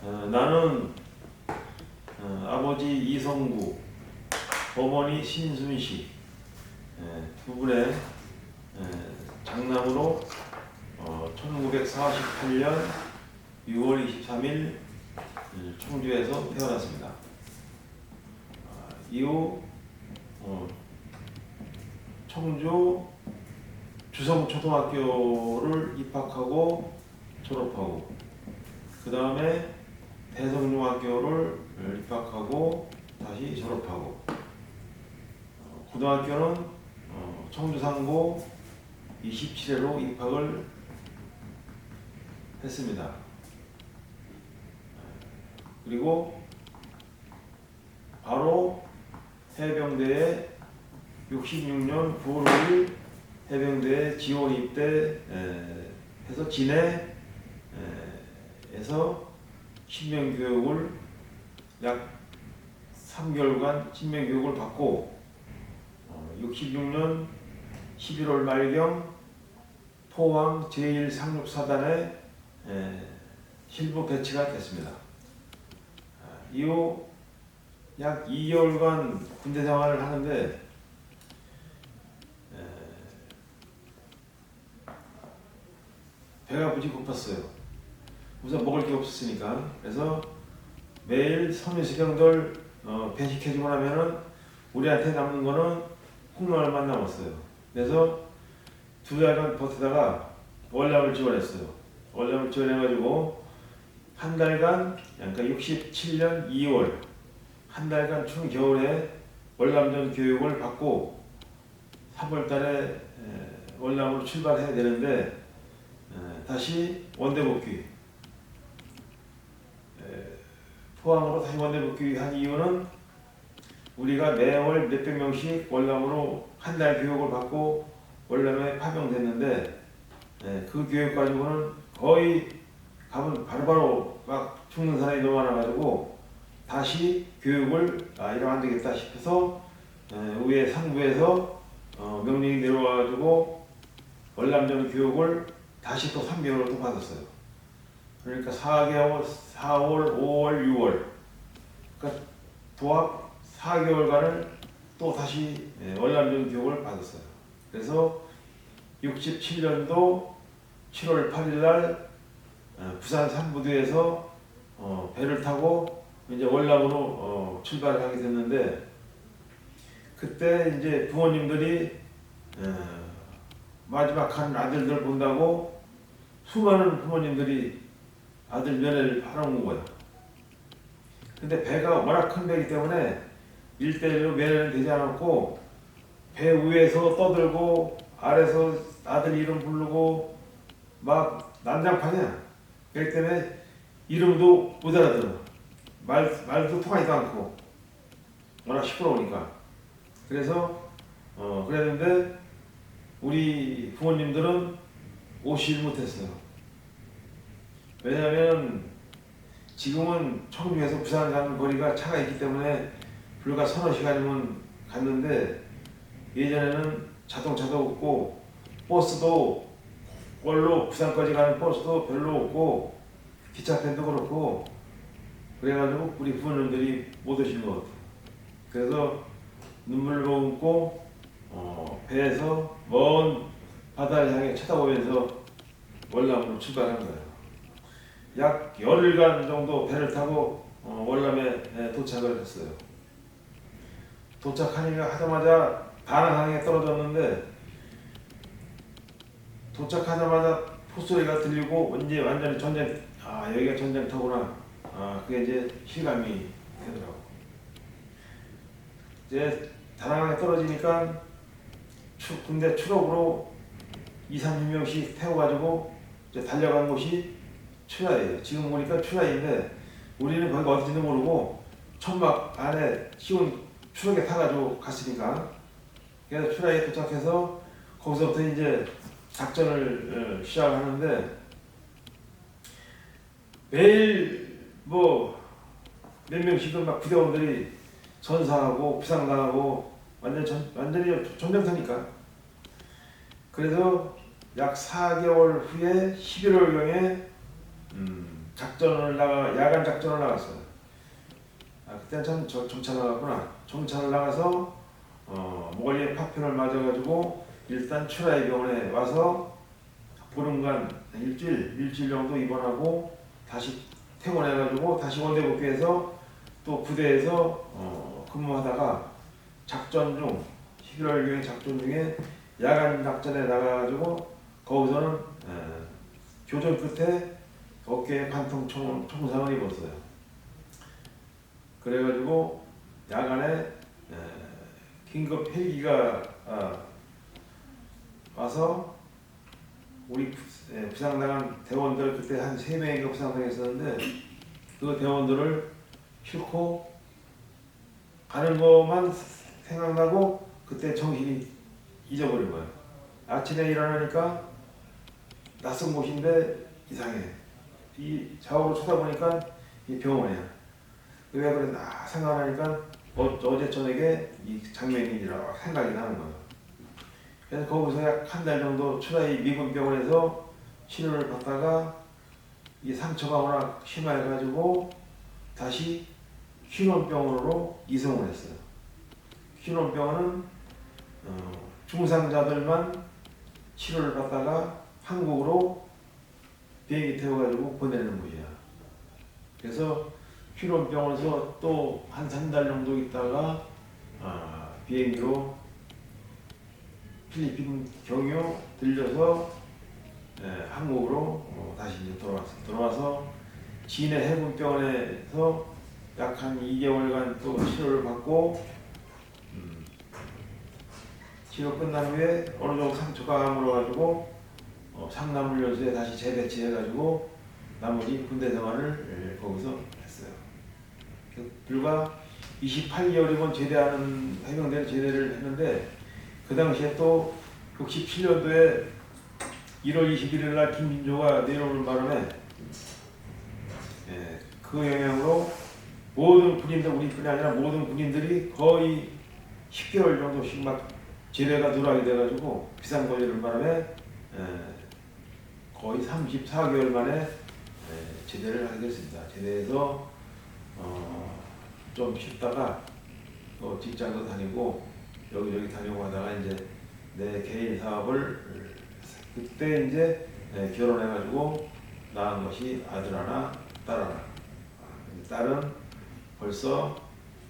나는 아버지 이성구, 어머니 신순씨 두 분의 장남으로 1948년 6월 23일 청주에서 태어났습니다. 이후 청주 주성초등학교를 입학하고 졸업하고, 그 다음에 대성중학교를 입학하고 다시 졸업하고, 고등학교는 청주상고 27회로 입학을 했습니다. 그리고 바로 해병대에 66년 9월 5일 해병대에 지원 입대해서 진해에서 신명교육을 약 3개월간 신명교육을 받고 66년 11월 말경 포항 제1상륙사단에 실부 배치가 됐습니다. 이후 약 2개월간 군대 생활을 하는데 배가 무지 고팠어요. 우선 먹을 게 없었으니까. 그래서 매일 선유수경들 배식해주고 나면은 우리한테 남는 거는 콩나물만 남았어요. 그래서 2달간 버티다가 월남을 지원했어요. 월남을 지원해가지고 한 달간, 그러니까 67년 2월 한 달간 추운 겨울에 월남전 교육을 받고 3월 달에 월남으로 출발해야 되는데 다시 원대 복귀, 포항으로 다시 원대 복귀한 이유는 우리가 매월 몇백 명씩 월남으로 한 달 교육을 받고 월남에 파병됐는데 그 교육 가지고는 거의 가면 바로바로 막 죽는 사람이 너무 많아가지고 다시 교육을 이러면 안 되겠다 싶어서 위에 상부에서 명령이 내려와가지고 월남전 교육을 다시 또 3개월을 또 받았어요. 그러니까 4개월, 4월, 5월, 6월, 그러니까 도합 4개월간을 또 다시 월남전 교육을 받았어요. 그래서 67년도 7월 8일 날 부산 삼부두에서 배를 타고 이제 월남으로 출발을 하게 됐는데, 그때 이제 부모님들이 마지막 한 아들들 본다고 수많은 부모님들이 아들 면회를 하러 온 거예요. 근데 배가 워낙 큰 배이기 때문에 1대1로 면회는 되지 않았고, 배 위에서 떠들고 아래서 아들 이름 부르고 막 난장판이야. 그렇기 때문에 이름도 못 알아들어. 말도 통하지도 않고 워낙 시끄러우니까. 그래서 그랬는데 우리 부모님들은 오시질 못했어요. 왜냐하면 지금은 청주에서 부산 가는 거리가 차가 있기 때문에 불과 서너 시간이면 갔는데, 예전에는 자동차도 없고 버스도 원로 부산까지 가는 버스도 별로 없고 기차편도 그렇고, 그래가지고 우리 부모님들이 못 오신 것 같아요. 그래서 눈물을 머금고 배에서 먼 바다를 향해 쳐다보면서 월남으로 출발한 거예요. 약 열흘간 정도 배를 타고 월남에 도착을 했어요. 도착하자마자 다낭항에 떨어졌는데, 도착하자마자 포소리가 들리고 이제 완전히 전쟁, 여기가 전쟁터구나, 그게 이제 실감이 되더라고. 이제 다낭항에 떨어지니까 군대 추록으로 2~30명씩 태워가지고 이제 달려간 곳이 추라예요. 지금 보니까 추라인데 우리는 거기가 어딘지도 모르고 천막 안에 씌운 추록에 타가지고 갔으니까, 그래서 추라에 도착해서 거기서부터 이제 작전을 시작하는데, 매일 뭐 몇 명씩은 막 부대원들이 전사하고 부상당하고 완전히 전쟁터니까. 그래서 약 4개월 후에 11월경에 야간 작전을 나갔어요. 그때는 참 정찰 나갔구나. 정찰을 나가서 모골리에 파편을 맞아가지고 일단 추라이 병원에 와서 보름간 일주일 정도 입원하고 다시 퇴원해가지고 다시 원대 복귀해서 또 부대에서 근무하다가 작전 중 11월 경에 작전 중에 야간 작전에 나가가지고 거기서는 교전 끝에 어깨에 관통 총상을 입었어요. 그래가지고 야간에 긴급 헬기가 와서 우리 부상당한 대원들 그때 한 3명인가 부상당했었는데 그 대원들을 싣고 가는 것만 생각나고 그때 정신이 잊어버린 거예요. 아침에 일어나니까 낯선 곳인데 이상해. 이 좌우로 쳐다보니까 이 병원이야. 왜 그랬나 생각하니까 어제 저녁에 이 장면이라 생각이 나는 거예요. 그래서 거기서 약 한 달 정도 추라이 미군 병원에서 치료를 받다가 이 상처가 워낙 심해가지고 다시 휘논병원으로 이송을 했어요. 휘논병원은 중상자들만 치료를 받다가 한국으로 비행기 태워가지고 보내는 곳이야. 그래서 휘논병원에서 또 한 3달 정도 있다가 비행기로 필리핀 경유 들려서 한국으로 다시 이제 돌아와서 진해 해군병원에서 약 한 2개월간 또 치료를 받고 치료 끝난 후에 어느 정도 상처가 아물어가지고 상남훈련소에 다시 재배치해가지고 나머지 군대 생활을 거기서 했어요. 불과 28개월이면 제대하는 해병대를 제대를 했는데 그 당시에 또 67년도에 1월 21일 날 김민조가 내려오는 바람에 그 영향으로 모든 군인들, 우리뿐이 아니라 모든 군인들이 거의 10개월 정도씩 막 제대가 누락이 돼가지고 비상 걸리는 바람에 거의 34개월 만에 제대를 하게 됐습니다. 제대해서 좀 쉬다가 또 직장도 다니고 여기저기 다니고 하다가 이제 내 개인 사업을 그때 이제 결혼해가지고 낳은 것이 아들 하나, 딸 하나. 딸은 벌써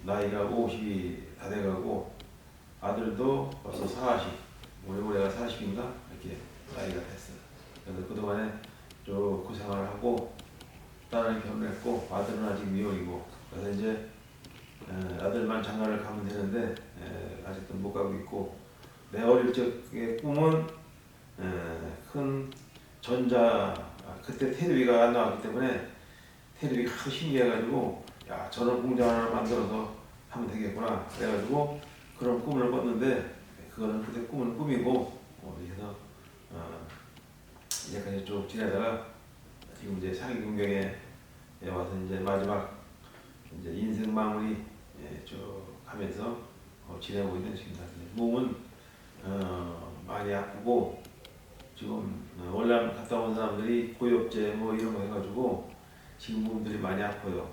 나이가 50이 다 돼가고 아들도 벌써 40, 올해가 40인가 이렇게 나이가 됐어요. 그래서 그동안에 좀 고생을 하고 딸은 결혼했고 아들은 아직 미혼이고 그래서 이제 아들만 장가를 가면 되는데 아직도 못 가고 있고 내 어릴 적의 꿈은 큰 그때 테레비가 안 나왔기 때문에 테레비가 신기해가지고 야 저런 공장 하나 만들어서 하면 되겠구나 그래가지고 그런 꿈을 꿨는데 그거는 그때 꿈은 꿈이고 그래서 이제까지 쭉 지내다가 지금 이제 상위군경에 와서 이제 마지막 이제 인생 마무리 쭉 하면서 지내고 있는 중입니다. 몸은 많이 아프고 지금 월남 갔다 온 사람들이 고엽제 뭐 이런 거 해가지고 지금 몸들이 많이 아파요.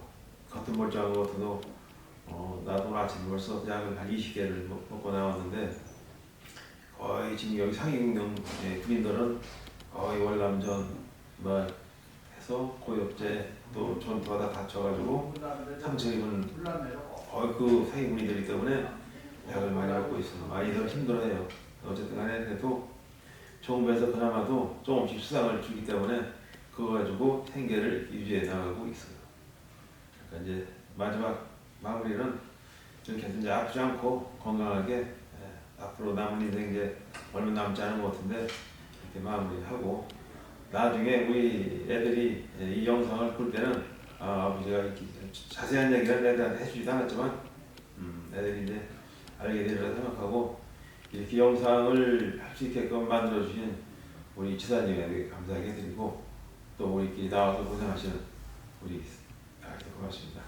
겉은 멀쩡한 것 같아도 나도 아침 벌써 약을 한 20개를 먹고 나왔는데 거의 지금 여기 상위군경 군인들은 거의 월남전 뭐 해서 고엽제 또 전투하다 다쳐가지고 상처 입은 거의 그 상위군인들이기 때문에 약을 많이 먹고 있어요. 많이들 힘들어해요. 어쨌든 간에 그래도 정부에서 그나마도 조금씩 수당을 주기 때문에 그거 가지고 생계를 유지해 나가고 있어요. 그러니까 이제 마지막 마무리는 이렇게 해서 이제 아프지 않고 건강하게 앞으로 남은 인생 이제 얼마 남지 않은 것 같은데 이렇게 마무리하고 나중에 우리 애들이 이 영상을 볼 때는 아버지가 이렇게 자세한 얘기를 애들한테 해주지도 않았지만 애들이 이제 알게 되리라 생각하고 이렇게 영상을 할 수 있게끔 만들어주신 우리 지사님에게 감사하게 드리고 또 우리끼리 나와서 고생하시는 우리 아이들 고맙습니다.